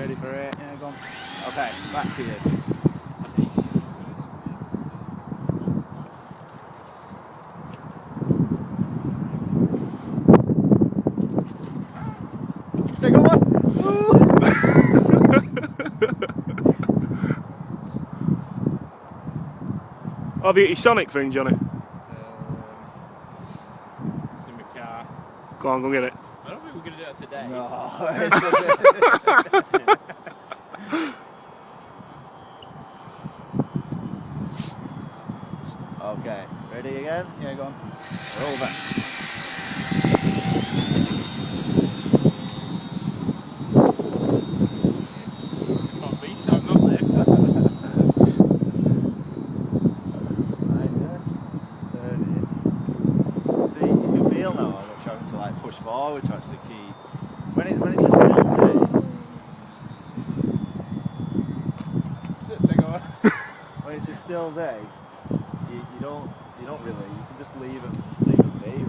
ready for it? Yeah, go on. Okay, back to you. Take one. Have you got your Sonic thing, Johnny? It's in my car. Go on, go get it. I don't think we're going to do that today. No. Okay, ready again? Yeah, go on. Roll back. Can't be, so I'm not there. See, you can feel now I'm trying to like push forward to actually keep. When it's a still day. Take one. When it's a still day, you don't really, you can just leave it be really.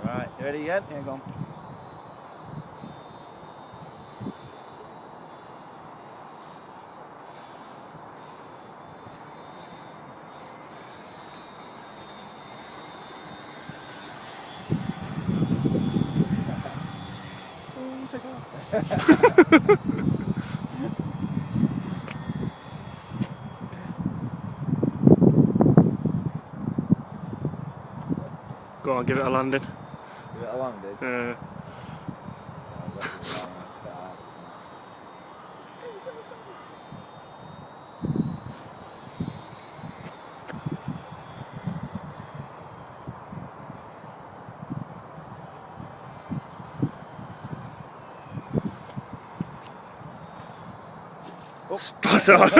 Right, you ready again? Yeah, go on. Take one. Go on, give it a landing. Give it a landing. Spot on.